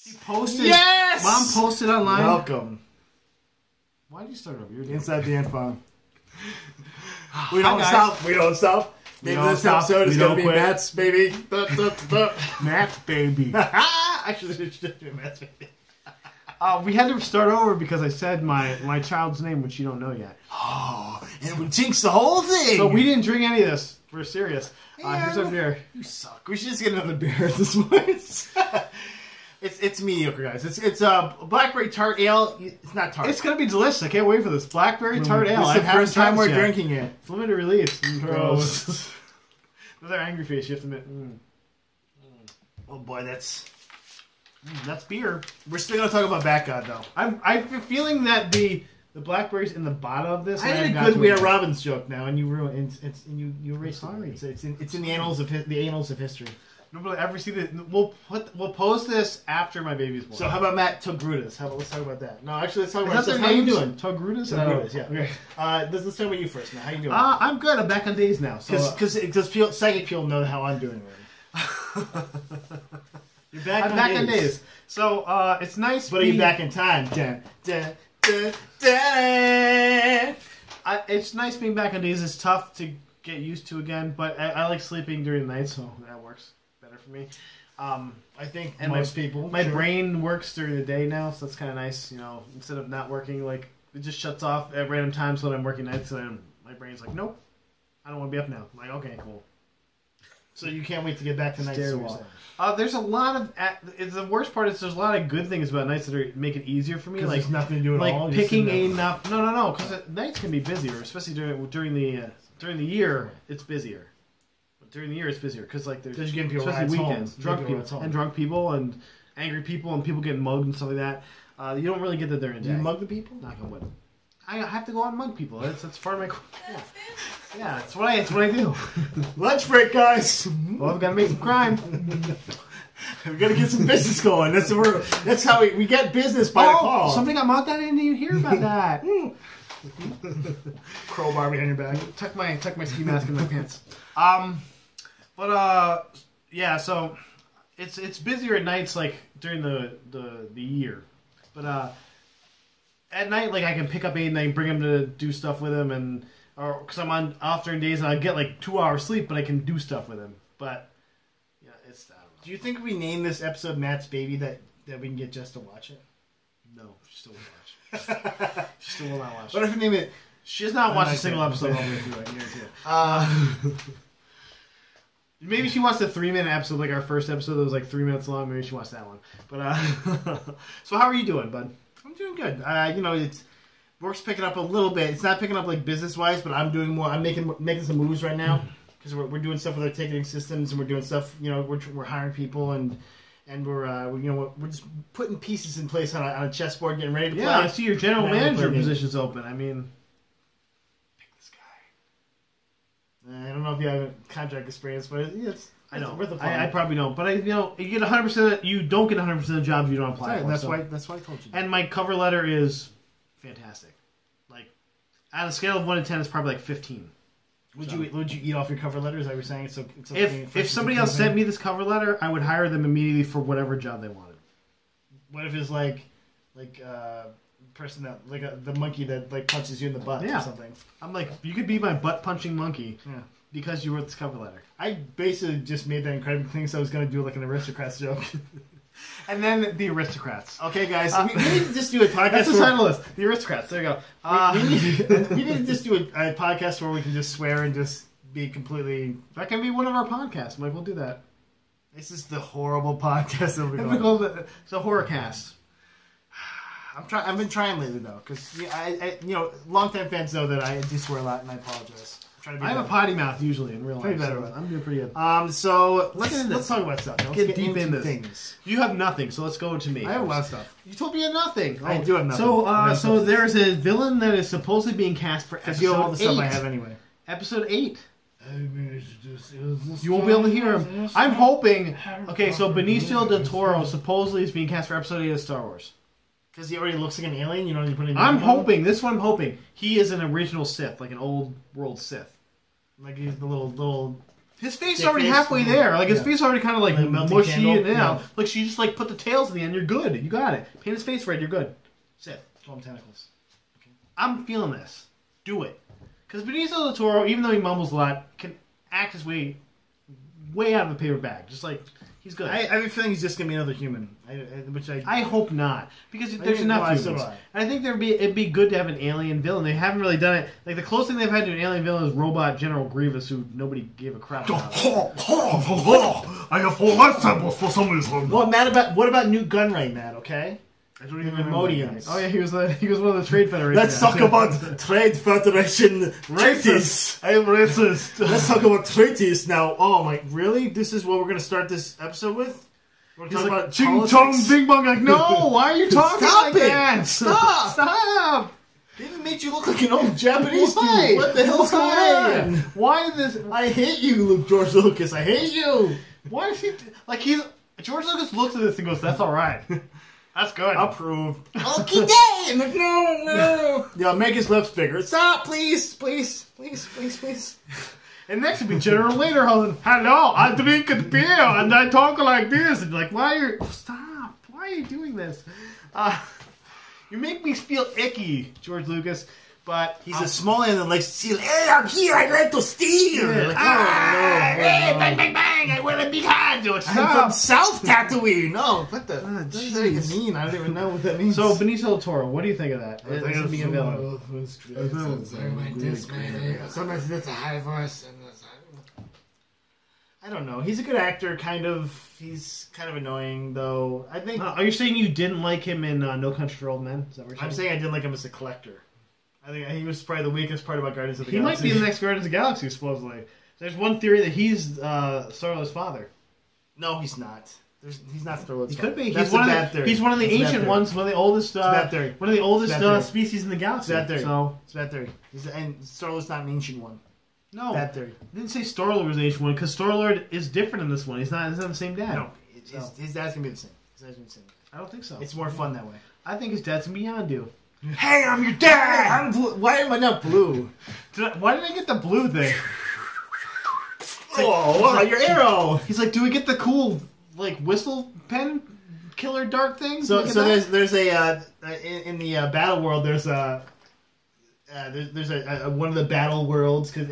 She posted. Yes! Mom posted online. Welcome. Why did you start over? You're Inside the end phone. We don't stop. We don't stop. Maybe this episode is going to be Matt's baby. Matt's baby. Actually, it should be Matt's baby. We had to start over because I said my child's name, which you don't know yet. Oh, and it would jinx the whole thing. So we didn't drink any of this. We're serious. Here's our beer. You suck. We should just get another beer at this point. It's mediocre, guys. It's a blackberry tart ale. It's not tart. It's gonna be delicious. I can't wait for this blackberry tart ale. This is the first time we're drinking it. It's limited release. Gross. With our angry face, you have to admit. Oh boy, that's beer. We're still gonna talk about Backgod though. I'm feeling that the blackberries in the bottom of this. I did a good Weird Robbins joke now, and you ruined it. You erased it. It's in the annals of history. Nobody ever see this. We'll post this after my baby's born. So how about Matt Togrutas? Let's talk about that. No, actually, let's talk about that. How you doing? Togrutas? Togrutas, yeah. Okay. Let's talk about you first, Matt. How you doing? I'm good. I'm back on days now. Because psychic people know how I'm doing already. You're back. I'm back on days. So it's nice. But are you back in time? It's nice being back on days. It's tough to get used to again, but I like sleeping during the night, so that works better for me. I think and most people. My brain works during the day now, so that's kind of nice. You know, instead of not working, like it just shuts off at random times when I'm working nights, and my brain's like, nope, I don't want to be up now. I'm like, okay, cool. So you can't wait to get back to nights. There's a lot of. The worst part is there's a lot of good things about nights that make it easier for me. Like there's nothing to do at all. Like picking enough. No. Because nights can be busier, especially during the year. It's busier. But during the year, it's busier because like there's getting people especially weekends, drunk people and angry people and people getting mugged and stuff like that. You don't really get that during the day. Do you mug the people? Knock on wood. I have to go out and mug people. That's part of my. Yeah, that's what I do. Lunch break, guys. Well, I've got to make some crime. We got to get some business going. That's how we get business by the call. Somebody got mugged. I didn't even hear about that. Crowbar behind your back. Tuck my ski mask in my pants. Yeah. So it's busier at nights, like during the year, but at night, like I can pick up Aiden and I can bring him to do stuff with him, or because I'm on off during days and I get like 2 hours sleep, but I can do stuff with him. But yeah, I don't know. Do you think we name this episode Matt's Baby that we can get Jess to watch it? No, she still won't watch. She still will not watch. What if we name it? She has not watched a single episode all the way through it. Maybe she watched the 3-minute episode, like our first episode that was like 3 minutes long. Maybe she watched that one. But so how are you doing, bud? I'm doing good. It's work's picking up a little bit. It's not picking up like business wise, but I'm doing more. I'm making some moves right now because we're doing stuff with our ticketing systems and we're doing stuff. You know, we're hiring people and we're just putting pieces in place on a chessboard, getting ready to play. Yeah, I see your general manager position's open. I mean, pick this guy. I don't know if you have contract experience, but it's worth a plan. I probably don't, but you get 100%. You don't get 100% of the jobs you don't apply for. That's why I told you. And my cover letter is fantastic. Like on a scale of 1 to 10, it's probably like 15. Would you eat off your cover letter? Is that what you're saying? So if somebody else sent me this cover letter, I would hire them immediately for whatever job they wanted. What if it's like person that the monkey that like punches you in the butt or something? I'm like, you could be my butt punching monkey. Yeah. Because you wrote this cover letter. I basically just made that incredibly clean, so I was going to do like an Aristocrats joke. And then the Aristocrats. Okay, guys, we need to just do a podcast. That's the title list. The Aristocrats. There you go. We need to just do a podcast where we can just swear and just be completely... That can be one of our podcasts, Mike. We'll do that. This is the horrible podcast that we're going. It's a horror cast. I've been trying lately, though, because longtime fans know that I do swear a lot, and I apologize. I have a potty mouth usually in real life. I'm doing pretty good. So let's talk about stuff. Let's get deep into things. You have nothing, so let's go to me. I have a lot of stuff. You told me you had nothing. I do have nothing. So there's a villain that is supposedly being cast for episode 8. You have all the stuff I have anyway. Episode 8. You won't be able to hear him. I'm hoping. Okay, so Benicio del Toro supposedly is being cast for episode 8 of Star Wars. Because he already looks like an alien, you know. You put in. I'm hoping. This one I'm hoping he is an original Sith, like an old world Sith. Like he's the little His face is already halfway there. Like, his face is already kind of, like, mushy and, like, she just, like, put the tails in the end. You're good. You got it. Paint his face red. You're good. That's it. Call him tentacles. Okay. I'm feeling this. Do it. Because Benicio del Toro, even though he mumbles a lot, can act his way out of a paper bag. Just, like, he's good. I have a feeling he's just going to be another human. I hope not. Because there's enough humans. I think it'd be good to have an alien villain. They haven't really done it. Like, the closest thing they've had to an alien villain is Robot General Grievous, who nobody gave a crap about. I have 4 lifesamples for some reason. What about Newt Gunray, Matt, okay? I don't even remember. Oh, yeah, he was one of the Trade Federation. Let's talk about Trade Federation treaties. I am racist. Let's talk about treaties now. Oh, my, really? This is what we're going to start this episode with? We're talking about ching chong bing bong. Like, no, why are you talking like that? Stop! They even made you look like an old Japanese Why? dude. What the hell's going on? Why this? I hate you, George Lucas. I hate you. Why is he like George Lucas looks at this and goes, "That's all right. That's good. Approved." Okay, damn. No. Yeah, make his lips bigger. Stop, please. And next would be General Lederhosen. Hello, I drink a beer and I talk like this. And like, stop? Why are you doing this? You make me feel icky, George Lucas. But he's a small man that likes to steal. Hey, I'm here. I like to steal. Yeah. Like, hey, bang, bang, bang! I wear a big hat. I'm from South Tatooine. No, what the? What does that even mean? I don't even know what that means. So Benicio del Toro, what do you think of that? As being a villain. Sometimes it's a high voice. I don't know. He's a good actor, kind of. He's kind of annoying, though. I think. Are you saying you didn't like him in No Country for Old Men? Is that what you're saying? I'm saying I didn't like him as a collector. I think he was probably the weakest part about Guardians of the Galaxy. He might be the next Guardians of the Galaxy, supposedly. There's one theory that he's Star-Lord's father. No, he's not. He's not Star-Lord's father. He could be. That's He's one of the ancient ones, one of the oldest. One of the oldest species in the galaxy. It's bad theory. So it's bad theory. And Star-Lord's not an ancient one. No, bad theory. I didn't say Star-Lord was the ancient one because Star-Lord is different in this one. He's not the same dad. No, his dad's gonna be the same. I don't think so. It's more fun that way. I think his dad's gonna be Yondu. Hey, I'm your dad! I'm blue. Why am I not blue? Why did I get the blue thing? Wow, your arrow! He's like, do we get the cool, like, whistle pen killer dart thing? So there's a, in the battle world, there's a one of the battle worlds, because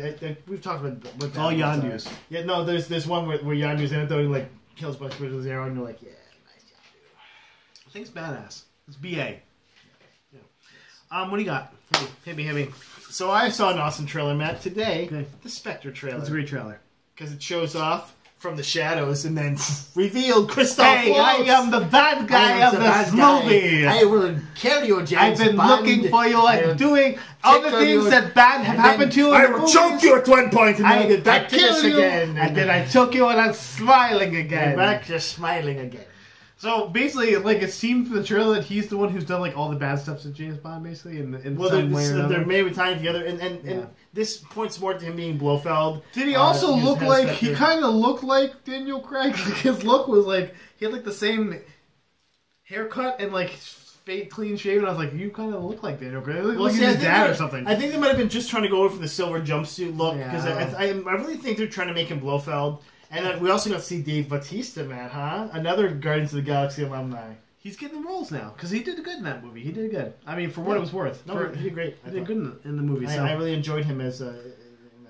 we've talked about all Yondu's. Yeah, no, there's one where Yondu's in it, though, he, like, kills a bunch of with his arrow, and you're like, yeah, nice Yondu. I think it's badass. It's BA. What do you got? Hit me. So I saw an awesome trailer, Matt, today. Okay. The Spectre trailer. It's a great trailer. Because it shows off from the shadows and then revealed Christoph Waltz. I am the bad guy of this movie. I will kill you, James I've been looking for you and doing other things that bad have happened to you. I will choke you at one point and then I'll get back to this again. And then I choke you and I'm smiling again. You're back to smiling again. So basically, like, it seemed from the trailer that he's the one who's done like all the bad stuff to James Bond, basically. They're maybe tying together, and this points more to him being Blofeld. Did he also look like he kind of looked like Daniel Craig? Like, his look was like he had like the same haircut and like clean shaven. I was like, you kind of look like Daniel Craig. Like his dad or something. I think they might have been just trying to go over for the silver jumpsuit look because I really think they're trying to make him Blofeld. And we also got to see Dave Bautista, man, huh? Another Guardians of the Galaxy alumni. He's getting roles now because he did good in that movie. He did good. I mean, for what it was worth. No, he did great. He did good in the movie. I really enjoyed him as a.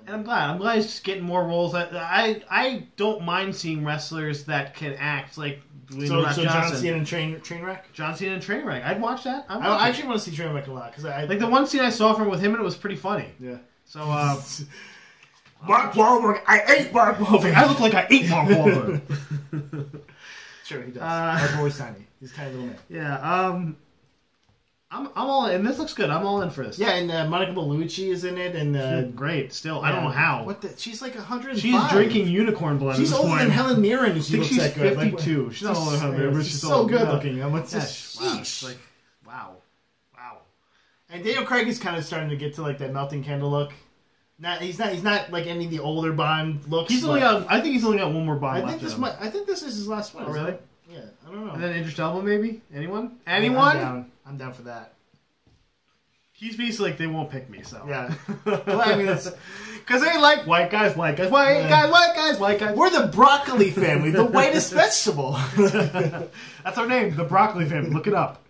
And I'm glad. I'm glad he's just getting more roles. I don't mind seeing wrestlers that can act like. So John Cena and Trainwreck. John Cena and Trainwreck. I'd watch that. I actually want to see Trainwreck a lot because like the one scene I saw from with him and it was pretty funny. Yeah. So. Mark Wahlberg, I ate Mark Wahlberg. I look like I ate Mark Wahlberg. Sure, he does. That's always tiny. He's kind of little man. Yeah. I'm all in. This looks good. I'm all in for this. Yeah, and Monica Bellucci is in it, and great. Still, I don't know how. She's like 105. She's drinking unicorn blood. She's older than Helen Mirren. And she looks she's that good. 52. Like, she's not older than Helen Mirren. She's so good looking. It's like wow. And Daniel Craig is kind of starting to get to like that melting candle look. He's not like any of the older Bond looks. I think he's only got one more Bond left. I think this is his last one. Oh, really? Yeah, I don't know. And then Idris Elba, maybe? Anyone? I'm down for that. He's basically like, they won't pick me, so. Yeah. Well, I mean, it's... Because they like white guys, white guys, white guys, white guys, white guys. We're the broccoli family, the whitest vegetable. That's our name, the broccoli family. Look it up.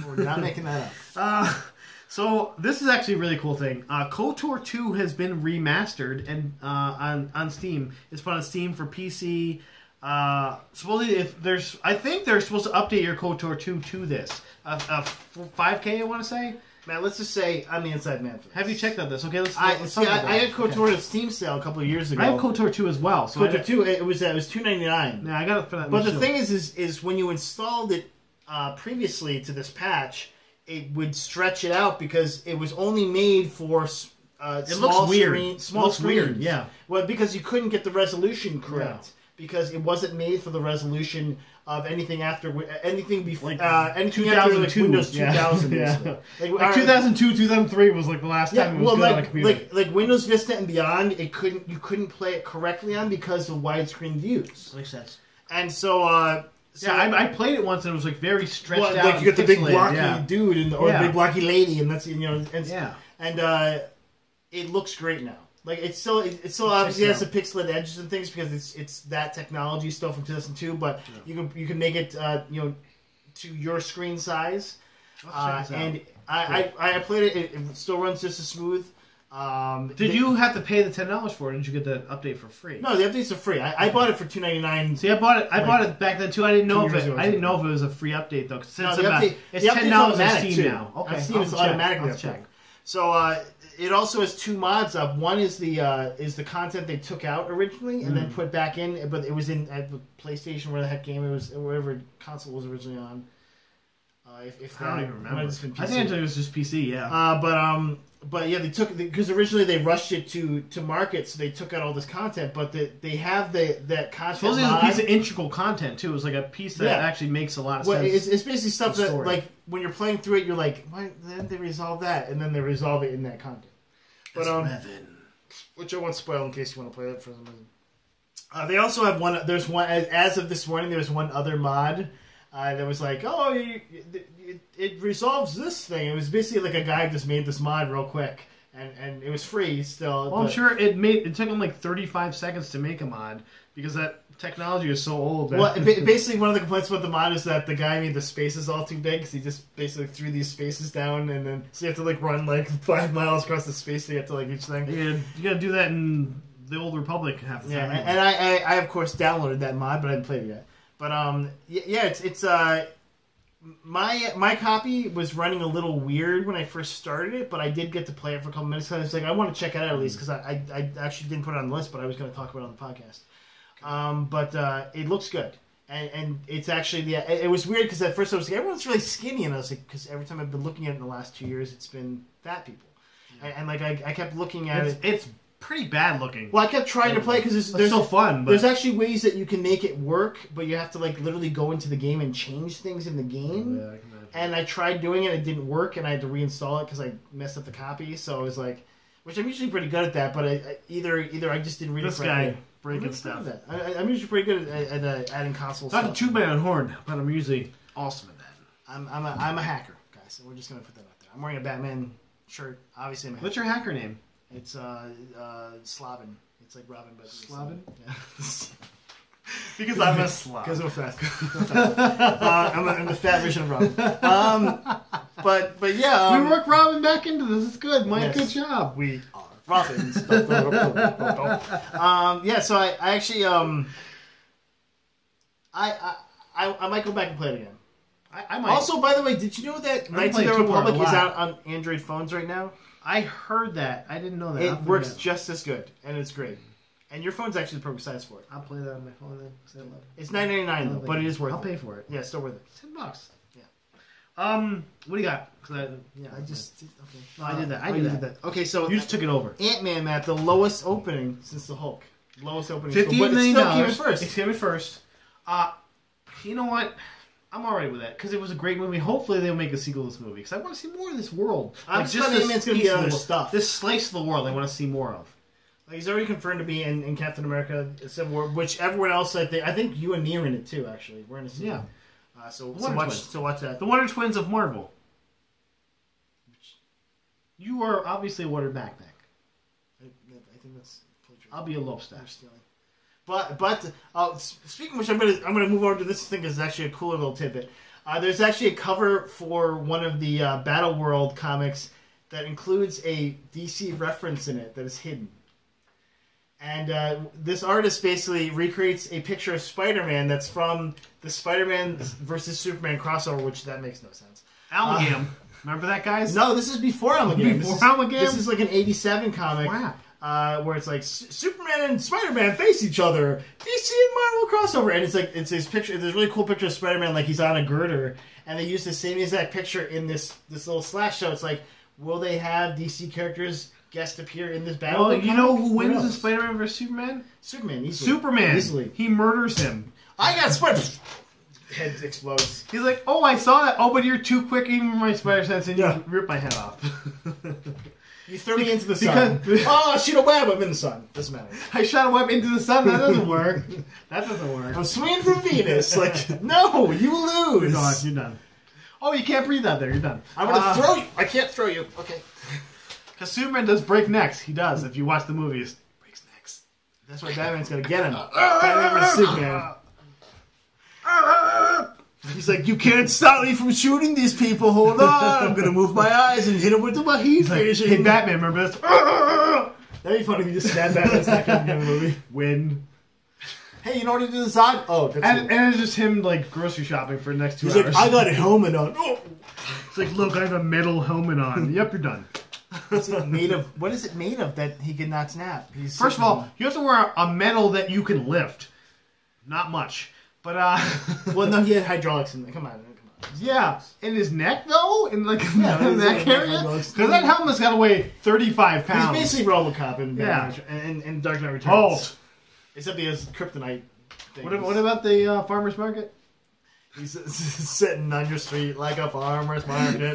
We're not making that up. So this is actually a really cool thing. KOTOR 2 has been remastered and on Steam. It's put on Steam for PC. Supposedly, I think they're supposed to update your KOTOR 2 to this. 5K, I want to say. Man, let's just say I'm the inside man for this. Have you checked out this? Okay, let's I talk about had that. KOTOR at a Steam sale a couple of years ago. I have KOTOR 2 as well. So KOTOR 2, it was $2.99. Yeah, I got it for that. But the thing is when you installed it previously to this patch, it would stretch it out because it was only made for it looks weird. Small screens. Weird, yeah. Well, because you couldn't get the resolution correct. Yeah. Because it wasn't made for the resolution of anything after anything before anything after like Windows 2000. Yeah. Like 2002, 2003 was like the last time it was good on a computer. Like Windows Vista and beyond, you couldn't play it correctly on because of widescreen views. Makes sense. And so I played it once and it was like very stretched out. Like you got the big blocky yeah. dude or the big blocky lady, and that's and it looks great now. Like it still obviously has the pixelated edges and things because it's that technology still from 2002, but you can make it to your screen size. And I played it. It still runs just as smooth. Did you have to pay the $10 for it? Or did you get the update for free? No, the updates are free. I bought it for $2.99. See, I bought it back then too. I didn't know if it was a free update though. Since it's $10 on Steam now. Okay, Steam is automatically check. So it also has two mods up. One is the content they took out originally and then put back in, but it was in at the PlayStation, where the heck game it was, whatever console it was originally on. I don't even remember. I think it was just PC. Yeah. But yeah, they took because originally they rushed it to market, so they took out all this content. But they have that content. Supposedly it's a piece of integral content too. It was like a piece that actually makes a lot of sense. It's basically stuff that like when you're playing through it, you're like, why didn't they resolve that? And then they resolve it in that content. But which I won't spoil in case you want to play that for some reason. They also have one. There's one as of this morning. There's one other mod that was like, oh, it resolves this thing. It was basically like a guy just made this mod real quick, and it was free still. Well, I'm sure it took him like 35 seconds to make a mod because that technology is so old. Well, basically one of the complaints about the mod is that the guy made the spaces all too big because he just basically threw these spaces down, and then so you have to like run like 5 miles across the space to get to like each thing. You gotta do that in the Old Republic half the time. Yeah, and I of course downloaded that mod, but I hadn't played it yet. But it's my copy was running a little weird when I first started it, but I did get to play it for a couple minutes. So I was like, I want to check it out at least because I actually didn't put it on the list, but I was going to talk about it on the podcast. But it looks good, and it's actually it was weird because at first I was like, everyone's really skinny, and I was like, because every time I've been looking at it in the last 2 years, it's been fat people, and like I kept looking at it. It's pretty bad looking. Well, I kept trying to play because there's so fun. But there's actually ways that you can make it work, but you have to like literally go into the game and change things in the game. Yeah, I can imagine. And I tried doing it, it didn't work, and I had to reinstall it because I messed up the copy. So I was like, which I'm usually pretty good at that, but either I just didn't read this it guy breaking stuff. I'm usually pretty good at adding console stuff. Not a two-man horn, but I'm usually awesome at that. I'm a hacker, guys. So we're just gonna put that out there. I'm wearing a Batman shirt. Obviously, I'm a hacker. What's your hacker name? It's Slavin. It's like Robin, but Slavin. Yeah. Because I'm a Slav. Because I'm fat. I'm the fat version of Robin. But yeah, we work Robin back into this. It's good, Mike. Yes, good job. We are Robins. Yeah. So I actually I might go back and play it again. I might. Also, by the way, did you know that Knights of the Republic is out on Android phones right now? I heard that. I didn't know that. It works just as good, and it's great. And your phone's actually the perfect size for it. I'll play that on my phone then. It's $9.99 though, but it is worth it. I'll pay for it. Yeah, still worth it. $10. Yeah. What do you got? I did that. I did that. Okay, so you just took it over. Ant-Man, Matt, the lowest opening since the Hulk. Lowest opening. $58 million. It came in first. It came in first. You know what? I'm alright with that because it was a great movie. Hopefully they'll make a sequel to this movie because I want to see more of this world. I'm just Ant-Man's going to be other stuff. This slice of the world I want to see more of. He's already confirmed to be in Captain America Civil War, which everyone else I think you and me are in it too. Actually, we're in it. Yeah. So watch that. The Wonder Twins of Marvel. You are obviously a water backpack. I think that's plagiarism. I'll be a lobster. Stealing. But speaking of which, I'm gonna move over to this thing because it's actually a cooler little tidbit. There's actually a cover for one of the Battle World comics that includes a DC reference in it that is hidden. And this artist basically recreates a picture of Spider-Man that's from the Spider-Man versus Superman crossover, which that makes no sense. Amalgam. Remember that, guys? No, this is before Amalgam. This is like an 87 comic. Wow. Where it's like Superman and Spider-Man face each other, DC and Marvel crossover, and it's his picture. There's a really cool picture of Spider-Man like he's on a girder, and they use the same exact picture in this little slash show. It's like, will they have DC characters guest appear in this battle? Well, you know who wins in Spider-Man vs. Superman? Superman. Easily. Superman. Easily. He murders him. I got Spider. Head explodes. He's like, oh, I saw that. Oh, but you're too quick even for my spider sense, and you rip my head off. You threw me into the sun. Oh, shoot a web. I'm in the sun. Doesn't matter. I shot a web into the sun. That doesn't work. That doesn't work. I'm swinging from Venus. Like, no, you lose. You're done. Oh, you can't breathe out there. You're done. I'm going to throw you. I can't throw you. Okay. Because Superman does break necks. He does. If you watch the movies, breaks necks. That's why Batman's going to get him. Batman vs. Superman. He's like, you can't stop me from shooting these people. Hold on. I'm going to move my eyes and hit him with the heat vision. Hey, Batman, remember this? That'd be funny if you just stab Batman's neck in the movie. Win. Hey, you know what to do this on? Oh, that's and it's just him, like, grocery shopping for the next 2 hours. He's like, I got a helmet on. Oh. It's like, look, I have a metal helmet on. Yep, you're done. What's it made of? What is it made of that he cannot snap? First of all, you have to wear a metal that you can lift. Not much. But, well, no, he had hydraulics in there. Come on. Yeah. In his neck, though? In, like, in that area? Because that helmet's got to weigh 35 pounds. He's basically Robocop in Dark Knight Returns. Oh. Except he has kryptonite things. What about the farmer's market? He's sitting on your street like a farmer's market.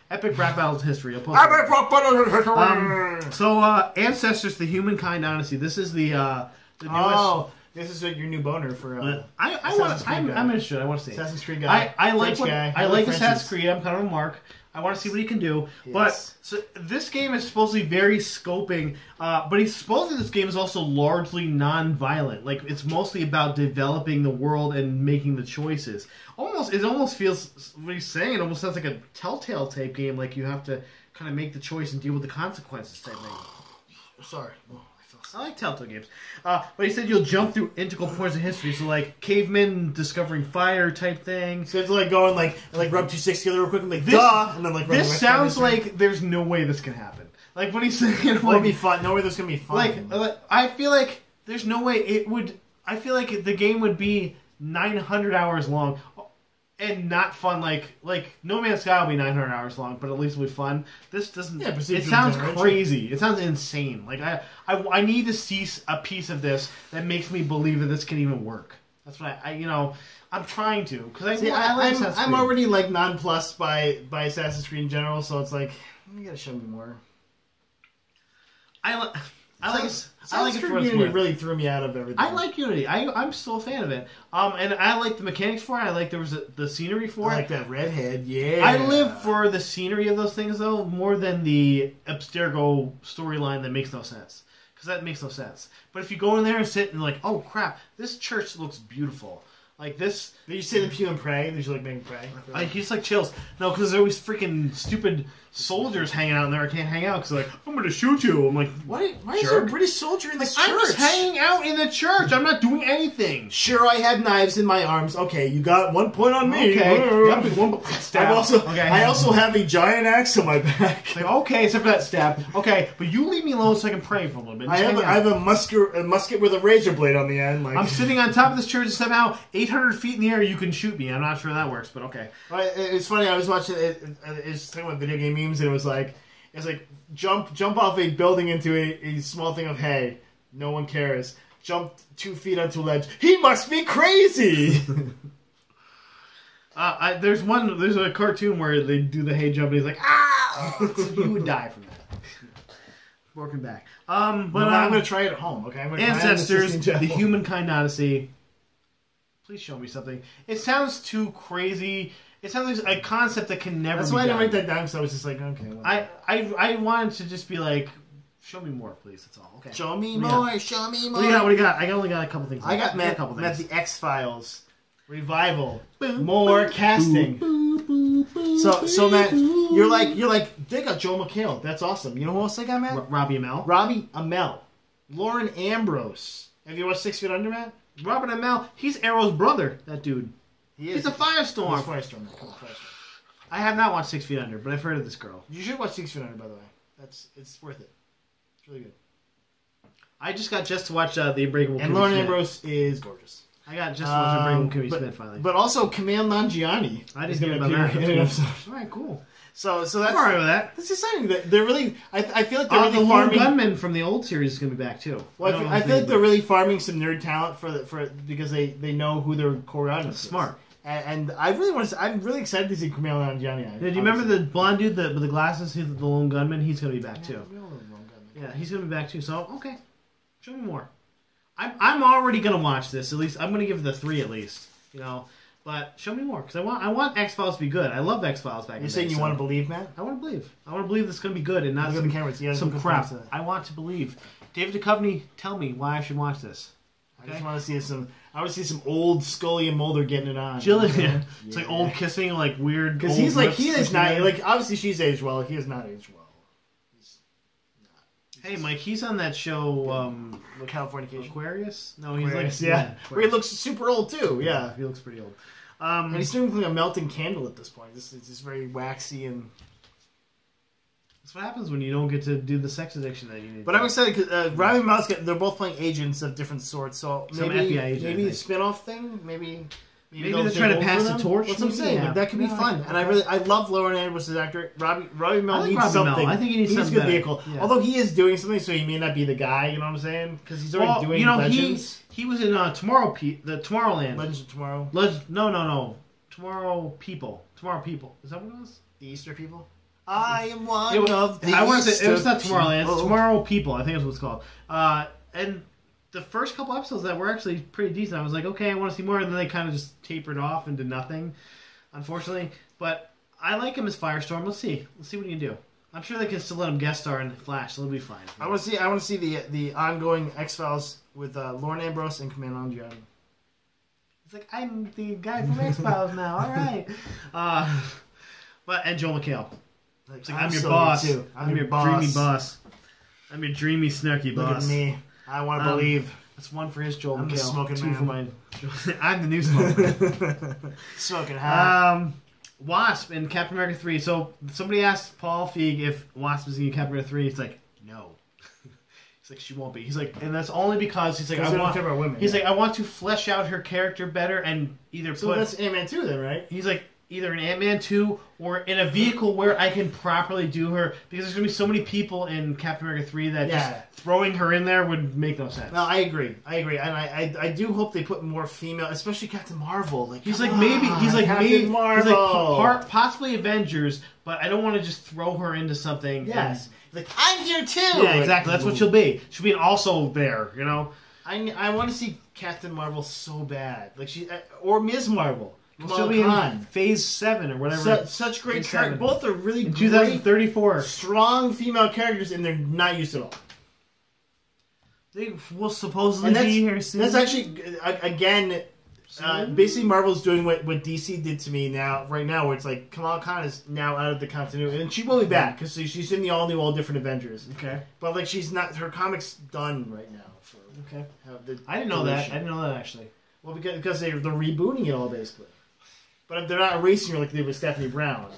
Epic rap battles history. Epic rap battles history! So, Ancestors, the Humankind Odyssey. This is the newest... Oh, this is your new boner for... I'm interested. I want to see Assassin's Creed guy. I like Assassin's Creed. I'm kind of a mark. I want to see what he can do. Yes. But so this game is supposed to be very scoping, but he's supposedly this game is also largely non-violent. Like, it's mostly about developing the world and making the choices. It almost feels, what he's saying, it almost sounds like a Telltale type game, like you have to kind of make the choice and deal with the consequences type thing. Sorry. I like Telltale games. But he said you'll jump through integral points of history, so like cavemen discovering fire type thing. So it's like going like rub 2 sticks together real quick and like duh, and then like this sounds like there's no way this can happen. Like what he's saying, it'll be fun. No way there's gonna be fun. Like I feel like there's no way it would. I feel like the game would be 900 hours long. And not fun, like No Man's Sky will be 900 hours long, but at least it'll be fun. This doesn't. Yeah, it sounds crazy. It sounds insane. Like I need to see a piece of this that makes me believe that this can even work. That's what I'm trying to because I'm already like nonplussed by Assassin's Creed in general. So it's like you gotta show me more. I like it for Unity really threw me out of everything. I like Unity. I'm still a fan of it. And I like the mechanics for it. I like the scenery for it. I like that redhead. Yeah. I live for the scenery of those things though more than the Abstergo storyline that makes no sense. Because that makes no sense. But if you go in there and sit and like, oh crap, this church looks beautiful. Like this. Did you say the pew and pray? Did you like making pray? He's like chills. No, because there's always freaking stupid soldiers hanging out in there. I can't hang out because like I'm gonna shoot you. I'm like, why is there a British soldier in this church? I'm just hanging out in the church. I'm not doing anything. Sure, I had knives in my arms. Okay, you got 1 point on me. Okay, I also have a giant axe on my back. Like, okay, except for that stab. Okay, but you leave me alone so I can pray for a little bit. I have a musket with a razor blade on the end. Like I'm sitting on top of this church and somehow 800 feet in the air you can shoot me. I'm not sure that works, but okay. It's funny. I was watching it. It's talking about video game memes, and it was like jump off a building into a small thing of hay. No one cares. Jump 2 feet onto a ledge. He must be crazy. There's a cartoon where they do the hay jump and he's like, ah! So you would die from that. Working back. But I'm going to try it at home, okay? Ancestors, the Humankind Odyssey. Please show me something. It sounds too crazy It sounds like a concept that can never. That's be why I didn't done. write that down. So I was just like, okay. Whatever. I wanted to just be like, show me more, please. That's all. Okay. Show me more. Show me more. What do you got? I only got a couple things. I got a met couple the things. X-Files revival. More casting. So Matt, you're like they got Joel McHale. That's awesome. You know who else they got, Matt? Robbie Amell. Robbie Amell, Lauren Ambrose. Have you watched 6 Feet Under, Matt? Robert Amell. He's Arrow's brother. That dude. He's a firestorm. He's Firestorm. Man. Come on, Firestorm. I have not watched 6 Feet Under, but I've heard of this girl. You should watch 6 Feet Under, by the way. It's worth it. It's really good. I just got to watch the Unbreakable. And Kimmy Lauren Schmidt. Ambrose is gorgeous. I got just to watch Unbreakable Kimmy Schmidt finally. But also Camille Nanjiani. I is didn't going hear to about appear that. in an That's episode. All right, cool. So that's I'm alright with that. That's exciting. They're really. I feel like they're The really Lone farming. Gunman from the old series is going to be back too. Well, I feel like they're really farming some nerd talent for because they know who their core audience is. Smart. And I really want to. I'm really excited to see Camille Nanjiani. Yeah, do you remember the blonde dude with the glasses, who's the Lone Gunman? He's going to be back too. Yeah, he's going to be back too. So okay, show me more. I'm already going to watch this. At least I'm going to give it the 3 at least. You know, but show me more because I want X-Files to be good. I love X-Files back. You're saying you want to believe, Matt? I want to believe. I want to believe it's going to be good and not Look at the cameras. Yeah, some look at crap. the- I want to believe. David Duchovny, tell me why I should watch this. I just want to see some. I want to see some old Scully and Mulder getting it on. Gillian. It's like old kissing, like weird. Because old he's like lips he is kissing not her. like obviously she's aged well. He has not aged well. Hey, Mike, he's on that show. Californication. Aquarius? No, he's Aquarius, like yeah. Where he Aquarius. looks super old too. Yeah. He looks pretty old. And he's doing like a melting candle at this point. It's just very waxy and. That's what happens when you don't get to do the sex addiction that you need. But I'm excited because Ryan and Mouse, they're both playing agents of different sorts. So Some maybe FBI agent, I maybe a think. spin-off thing. Maybe Maybe they'll they're take trying to over pass for the them. torch. That's what I'm maybe, saying. yeah. That could be Yeah, fun. And I love Lauren Ambrose as actor. Robbie Amell like needs Robbie Amell. something. I think he needs a something good better. vehicle. Yeah. Although he is doing something, so he may not be the guy. You know what I'm saying? Because he's already doing Legends. he was in the Tomorrowland. Legends of Tomorrow. No. Tomorrow People. Is that what it was? The Easter people. I am one It was, of the I want to Easter say it was not Tomorrowland. It's people. Tomorrow People. I think is what it's called. And the first couple episodes that were actually pretty decent. I was like, okay, I want to see more, and then they kind of just tapered off into nothing, unfortunately. But I like him as Firestorm. Let's see what he can do. I'm sure they can still let him guest star in Flash. So it'll be fine. I want to see the ongoing X-Files with Lauren Ambrose and Camille Nanjiani. It's like I'm the guy from X-Files now. All right. And Joel McHale. It's like I'm your so boss. good, too. I'm your dreamy boss. I'm your dreamy, snarky Look boss. at me. I want to believe. That's 1 for his Joel I'm the McHale. smoking 2 man. for mine. I'm the new smoker. Smoking hot. Wasp in Captain America 3. So somebody asked Paul Feig if Wasp is in Captain America 3. He's like, no. He's like, she won't be. He's like, and that's only because he's like, Because they don't care about women. He's like, I want to flesh out her character better and either So put. that's Ant-Man 2 then, right? He's like, either in Ant-Man 2 or in a vehicle where I can properly do her, because there's going to be so many people in Captain America 3 that just throwing her in there would make no sense. No, I agree. And I do hope they put more female, especially Captain Marvel. Like He's like, come maybe, on, he's like, Captain maybe, Marvel. he's like, possibly Avengers, but I don't want to just throw her into something. Yes. Like, I'm here too! Yeah, exactly. That's what she'll be. She'll be also there, you know? I want to see Captain Marvel so bad. Like or Ms. Marvel. She'll be in Phase 7 or whatever. Such great Phase characters. 7. Both are really In great, 2034. strong female characters, and they're not used at all. They will supposedly be here soon. That's actually, again, basically Marvel's doing what DC did to me right now, where it's like Kamala Khan is now out of the continuity, and she will be back because she's in the all different Avengers. Okay, but like she's not, her comic's done right now. I didn't know that. I didn't know that actually. Well, because they're rebooting it all basically, but they're not erasing her like they did with Stephanie Brown.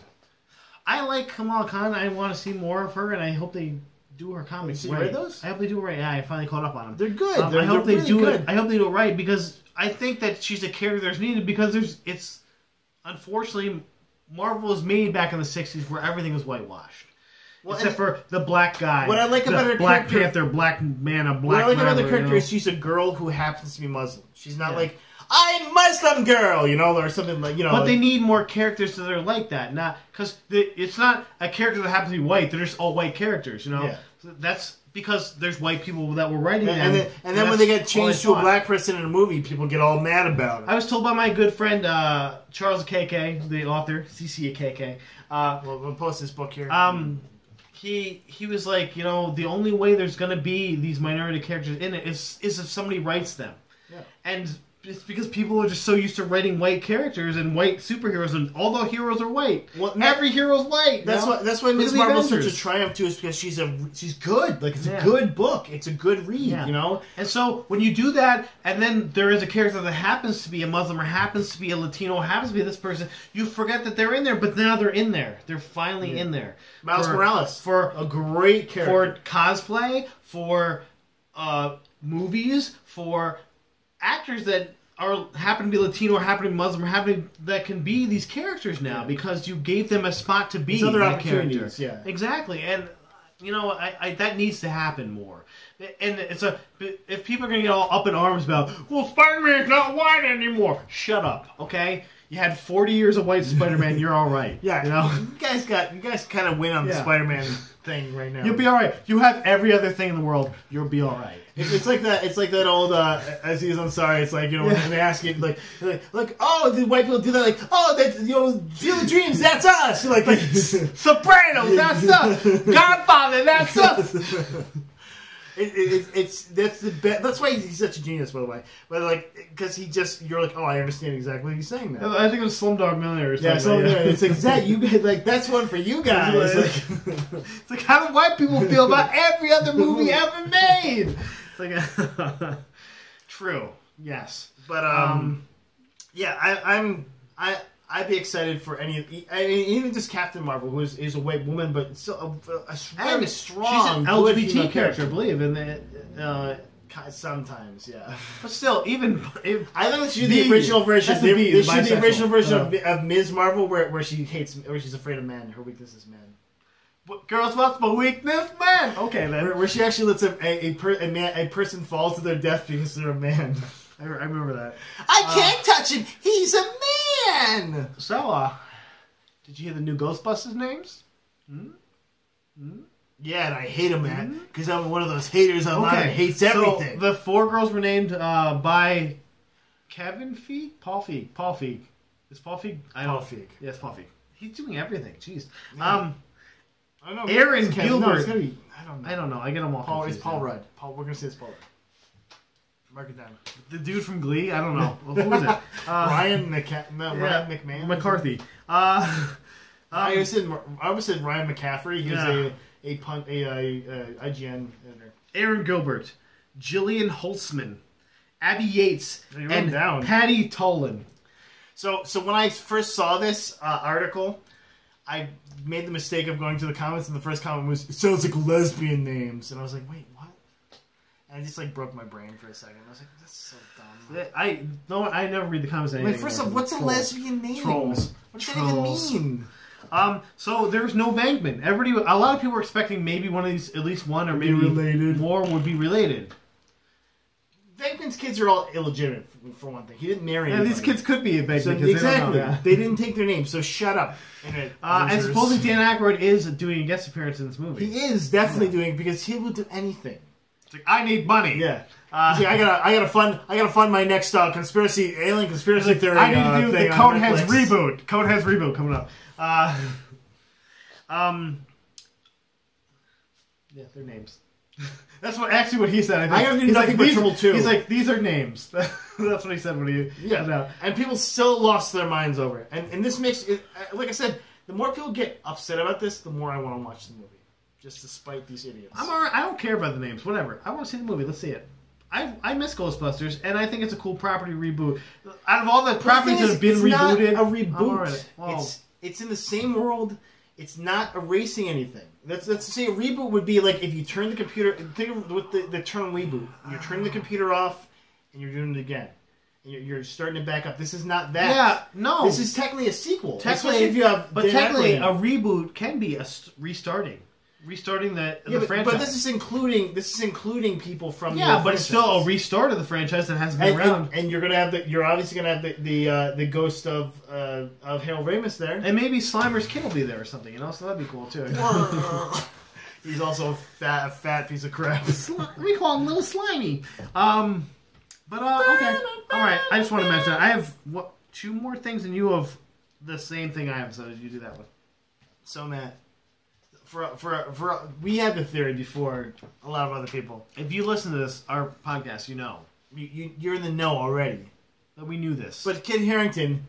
I like Kamala Khan. I want to see more of her, and I hope they do her comics You right. read those? I hope they do it right. Yeah, I finally caught up on them. They're good. I hope they really do good. it. I hope they do it right because I think that she's a character that's needed because it's unfortunately Marvel was made back in the '60s where everything was whitewashed. Well, except for the black guy. What I like about her Black character, Panther, Black Manta, Black What I like about the Mamba, character you know? is she's a girl who happens to be Muslim. She's not like, I'm Muslim girl, or something like, But they need more characters that are like that, not because it's not a character that happens to be white. They're just all white characters, you know. Yeah. So that's because there's white people that were writing them. And then when they get changed to a black person in a movie, people get all mad about it. I was told by my good friend Charles KK, the author, CC KK. We'll post this book here. He was like, you know, the only way there's going to be these minority characters in it is if somebody writes them. Yeah. And it's because people are just so used to writing white characters and white superheroes, and all the heroes are white. Well, every hero's white. That's why Ms. Marvel's such a triumph too, is because she's good. Like, it's a good book. It's a good read, you know? And so when you do that, and then there is a character that happens to be a Muslim or happens to be a Latino or happens to be this person, you forget that they're in there, but now they're in there. They're finally in there. Miles Morales. For a great character. For cosplay, for movies, for actors that happen to be Latino or happen to be Muslim or that can be these characters now because you gave them a spot to be other that character. Yeah, exactly. And you know, I that needs to happen more. And if people are going to get all up in arms about, well, Spider-Man's not white anymore. Shut up, okay? You had 40 years of white Spider-Man. You're all right. Yeah, you know, you guys kind of win on the Spider-Man thing right now. You'll be all right. You have every other thing in the world. You'll be all right. It's like that. It's like that old Aziz Ansari. It's like, you know, when they ask you like, oh, did white people do that? Like, oh, that, you know, Feel the Dreams. That's us. Like Sopranos. That's us. Godfather. That's us. That's the best. That's why he's such a genius, by the way. But like, because you're like, oh, I understand exactly what he's saying now. I think it was Slumdog Millionaire. It's like that. You like that's one for you guys. It's like how do white people feel about every other movie ever made? It's like true, yes, but I'd be excited for any. I mean, even just Captain Marvel, who is a white woman, but still a very strong. She's an LGBT character, I believe, in the. Sometimes, yeah. But still, even I think she's the original version. They should the original version of Ms. Marvel, where she's afraid of men. Her weakness is men. Girls, what's my weakness, man? Okay, then. Where she actually lets a person fall to their death because they're a man. I remember that. I can't touch him. He's a man. So, did you hear the new Ghostbusters names? Yeah, and I hate them, man, because I'm one of those haters online that hates everything. So the 4 girls were named by Kevin Feige? Paul Feig. Is Paul Feig? Paul Feig. Yes, Paul Feig. He's doing everything. Jeez. Yeah. I don't know. Aaron Gilbert. No, it's gonna be, I don't know. I get them all confused. It's Paul Rudd. We're going to say it's Paul Rudd. Mark it down. The dude from Glee? I don't know. Well, who is it? Ryan McMahon? McCarthy. I always said Ryan McCaffrey. He was a IGN editor. Aaron Gilbert, Jillian Holtzman, Abby Yates, and Patty Tolan. So when I first saw this article, I made the mistake of going to the comments, and the first comment was, "It sounds like lesbian names," and I was like, "Wait, what?" And I just like broke my brain for a second. I was like, "That's so dumb." I never read the comments. Wait, first off, what's a lesbian name? Trolls. What does that even mean? So there's no Venkman. A lot of people were expecting maybe one of these, at least one or maybe more would be related. Venkman's kids are all illegitimate, for one thing. He didn't marry anybody. These kids could be a Venkman. So, exactly. They didn't take their name, so shut up. And supposedly Dan Aykroyd is doing a guest appearance in this movie. He is definitely doing it because he will do anything. It's like, I need money. Yeah. I gotta fund my next alien conspiracy theory. I need to do the Coneheads reboot. Coneheads reboot coming up. Yeah, their names. That's what he said. I gotta do nothing but Triple 2. He's like, these are names. That's what he said when he comes out. And people still lost their minds over it. And this makes it, like I said, the more people get upset about this, the more I want to watch the movie. Just to spite these idiots. I'm alright. I don't care about the names. Whatever. I want to see the movie. Let's see it. I miss Ghostbusters, and I think it's a cool property reboot. Out of all the properties that have been rebooted, not a reboot. Well, it's in the same world. It's not erasing anything. Let's say a reboot would be like if you turn the computer. Think of with the term reboot. You're turning the computer off, and you're doing it again. And you're starting it back up. This is not that. Yeah, no. This is technically a sequel. Technically, if you have, but technically, a reboot can be a restarting the franchise. But this is including people from but it's still a restart of the franchise that hasn't been around. And you're obviously gonna have the ghost of Harold Ramis there, and maybe Slimer's kid will be there or something. So that'd be cool too. He's also a fat piece of crap. We call him Little Slimy. But okay, all right. I just want to mention I have two more things in you of the same thing I have. So you do that one. So Matt, we had the theory before a lot of other people. If you listen to this, our podcast, you know. You're in the know already. That we knew this. But Kit Harington,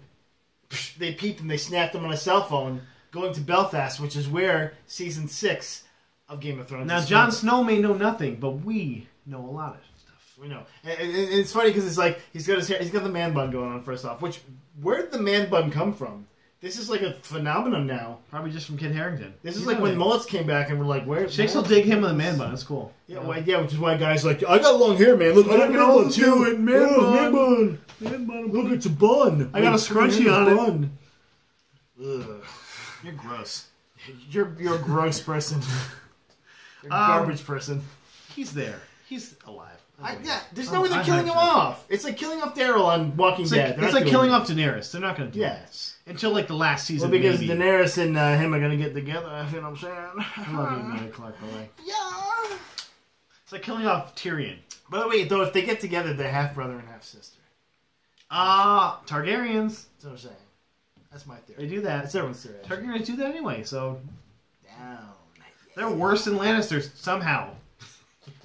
they peeped him, they snapped him on a cell phone, going to Belfast, which is where season 6 of Game of Thrones. Now, Jon Snow may know nothing, but we know a lot of stuff. We know. And it's funny because it's like he's got his hair, he's got the man bun going on first off. Which where did the man bun come from? This is like a phenomenon now. Probably just from Kit Harington. This is like when mullets came back and we're like, where? Shakes will dig him with a man bun. That's cool. Yeah, which is why guys like, I got long hair, man. Look, I got man bun too. Man bun. Look, it's a bun. I got a scrunchie on it. Ugh. You're gross. You're a gross person. You're a garbage person. He's there. He's alive. There's no way they're killing him off. It's like killing off Daryl on Walking Dead. It's like killing off Daenerys. They're not going to do Yes. Until like the last season. Well, because maybe. Daenerys and him are going to get together. You know what I'm saying? I love you, Amelia Clark, by the way. Yeah. It's like killing off Tyrion. By the way, though, if they get together, they're half brother and half sister. Targaryens. That's what I'm saying. That's my theory. They do that. That's everyone's theory. Targaryens do that anyway, so Down. they're worse than Lannisters somehow.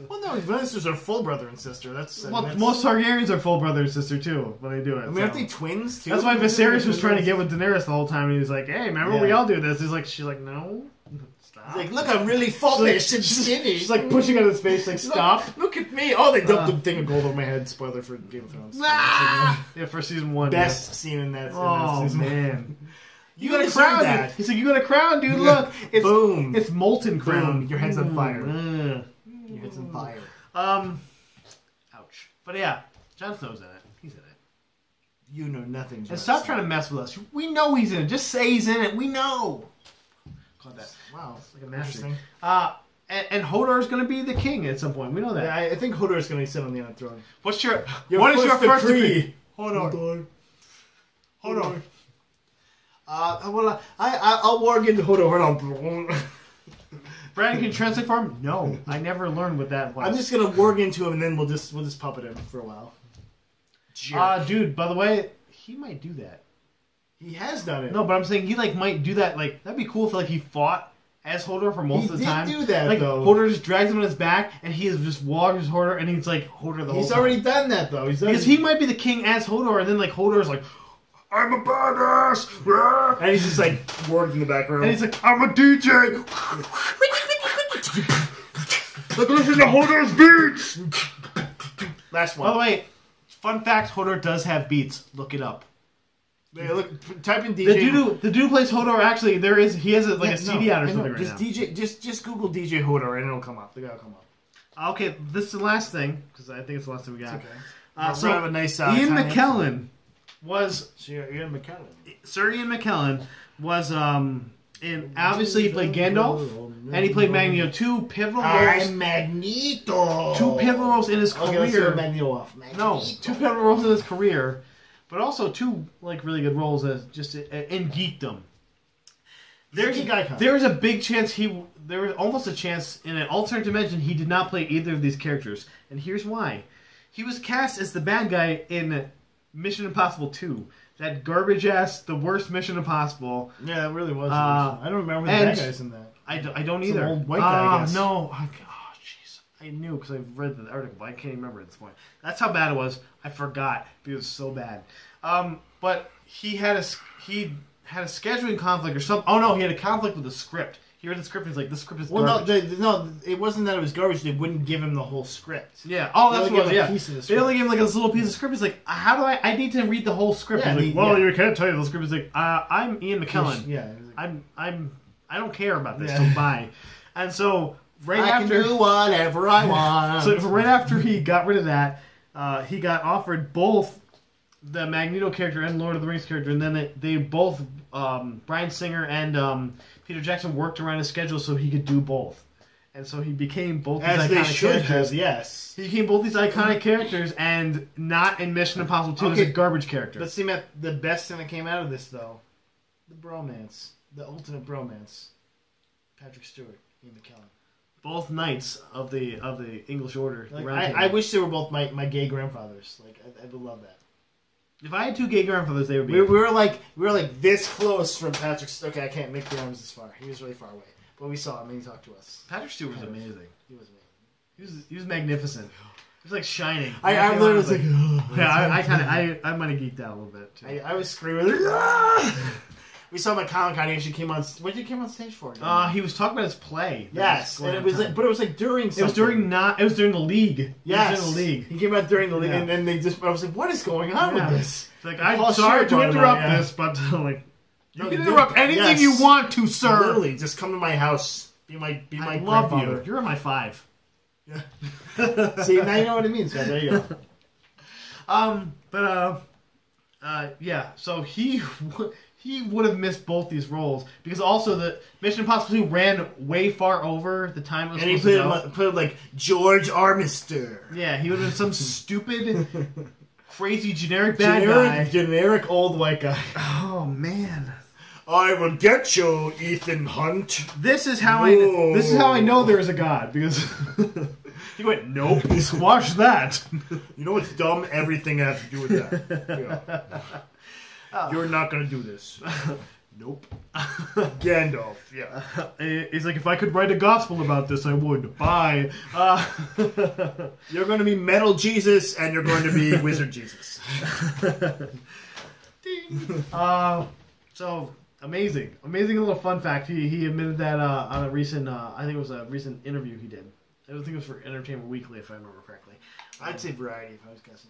Well, no, Lannisters are full brother and sister. That's Most Targaryens are full brother and sister too when they do it. I mean, aren't they twins too? That's why Viserys was trying to get with Daenerys the whole time. And he was like, "Hey, remember we all do this?" She's like, "No, stop." He's like, look, I'm really foppish and skinny. She's like pushing on his face, like, "Stop!" Look at me. Oh, they dumped the thing of gold on my head. Spoiler for Game of Thrones. Yeah, for season 1. Best scene in that. Oh season. man. You got a deserve crown, that. dude. He's like, "You got a crown, dude. Look, it's Boom. It's molten crown. Boom. Your head's on fire. Mm. Your head's on fire. Ouch. But yeah, Jon Snow's in it. He's in it. You know nothing. And stop trying to mess with us. We know he's in it. Just say he's in it. We know. Call that. Wow, It's like a master. interesting. And Hodor's going to be the king at some point. We know that. Yeah, I think Hodor's going to sit on the Iron Throne. What is your first decree? Hodor. Well, I'll warg into Hodor. Hold on. Brandon, can you translate for him? No, I never learned what that was. I'm just gonna warg into him, and then we'll just puppet him for a while. Dude. By the way, he might do that. He has done it. No, but I'm saying he might do that. Like that'd be cool if he fought as Hodor for most of the time. He did do that like, though. Hodor just drags him on his back, and he is just walking as Hodor, and he's like Hodor the whole time. He's already done that though. Because he might be the king as Hodor, and then Hodor's like, I'm a badass! and he's just like warged in the background. and he's like, I'm a DJ! Let's listen to Hodor's beats! Last by the one. way, fun fact: Hodor does have beats. Look it up. Yeah, look, type in DJ. The dude who plays Hodor actually he has a CD out or something right now. Just Google DJ Hodor and it'll come up. The guy will come up. Okay, this is the last thing because I think it's the last thing we got. Okay. So have a nice Ian McKellen was Sir Ian McKellen. Sir Ian McKellen was in obviously he played Gandalf and he played Magneto. Two pivotal roles. I'm Magneto. Two pivotal roles in his career. Let's throw Magneto off. Magneto. No, two pivotal roles in his career, but also two really good roles as just in geekdom. There's a big chance there was almost a chance in an alternate dimension he did not play either of these characters, and here's why. He was cast as the bad guy in Mission Impossible 2. That garbage ass, the worst Mission Impossible. Yeah, it really was. I don't remember the bad guys in that. I don't either. Some old white guy, I guess. No. Oh, jeez. I knew because I read the article, but I can't even remember at this point. That's how bad it was. I forgot because it was so bad. But he had a scheduling conflict or something. Oh no, he had a conflict with the script. He read the script and he's like, "This script is garbage." No, it wasn't that it was garbage. They wouldn't give him the whole script. Yeah. Oh, that's what it was. Yeah. Piece of the They only gave him this little piece of script. He's like, "How do I need to read the whole script?" Yeah, he's like, you can't tell you the script. He's like, "I'm Ian McKellen. Yeah. I don't care about this. Yeah. So bye." And so I can do whatever I want. So right after he got rid of that, he got offered both the Magneto character and Lord of the Rings character, and then they both, Bryan Singer and Peter Jackson worked around his schedule so he could do both. And so he became both these iconic characters. Yes. He became both these iconic characters and not in Mission Impossible 2 as a garbage character. But see, Matt, the best thing that came out of this, though, the bromance. The ultimate bromance. Patrick Stewart, Ian McKellen. both knights of the English Order. Like, I wish they were both my gay grandfathers. Like I would love that. If I had two gay grandfathers, they would be. We were like this close from Patrick's. Okay, I can't make the arms this far. He was really far away, but we saw him and he talked to us. Patrick Stewart was amazing. He was amazing. He was magnificent. He was like shining. I literally was like, yeah, I might have geeked out a little bit. Too. I was screaming. Like, ah! We saw him at Comic-Con. He actually came on. What did he come on stage for? He was talking about his play. Yes, and it was like, but it was like during. Something. It was during the league. Yes, during the league. He came out during the league, and then I was like, "What is going on with this?" Like, I'm sorry to interrupt this, but like, you can interrupt anything you want to, sir. Literally, just come to my house. Be my I love grandfather. you. You're in my 5. Yeah. See, now you know what it means, man. There you go. Yeah. So he would have missed both these roles because also the Mission Impossible 2 ran way far over the time it was supposed to go. And he put like George Armister. Yeah, he would have been some stupid, crazy generic bad guy. Generic old white guy. Oh man. I will get you, Ethan Hunt. This is how I know there is a God because he went, nope, squash that. You know what's dumb? Everything has to do with that. Yeah. You're not gonna do this. Nope. Gandalf. Yeah. He's like, if I could write a gospel about this, I would. Bye. You're going to be Metal Jesus, and you're going to be Wizard Jesus. Ding. So. Amazing little fun fact. He admitted that on a recent, I think it was a recent interview he did. I think it was for Entertainment Weekly, if I remember correctly. I'd say Variety if I was guessing.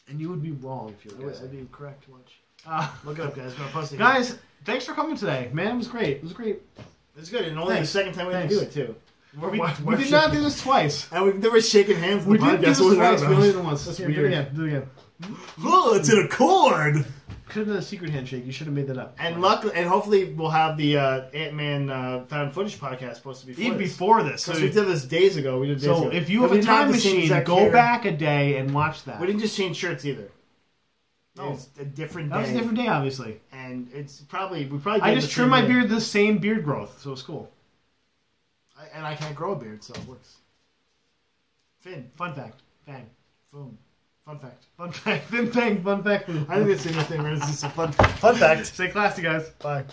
And you would be wrong if you were guessing. I'd be correct. Watch. Look it up, guys. I'm post it. Guys, thanks for coming today. Man, it was great. It was great. It was good. And only the second time we had to do it, too. We did not do this twice. And we've never shaken hands. We did this twice. We only did it once. That's weird. Do it again. Oh, it's an accord. Could have done a secret handshake. You should have made that up. And hopefully we'll have the Ant-Man found footage podcast supposed to be even before this. Because we did this days ago. So if you have a time machine, go back a day and watch that. We didn't just change shirts either. No. It's a different day. That was a different day, obviously. And it's probably we probably. I just trimmed my beard the same beard growth, so it's cool. And I can't grow a beard, so it works. Finn, fun fact. Fang Fum. Fun fact. Fun fact. Finn, Fang, fun fact. I think it's the same thing. It's just a fun fact. Stay classy, guys. Bye.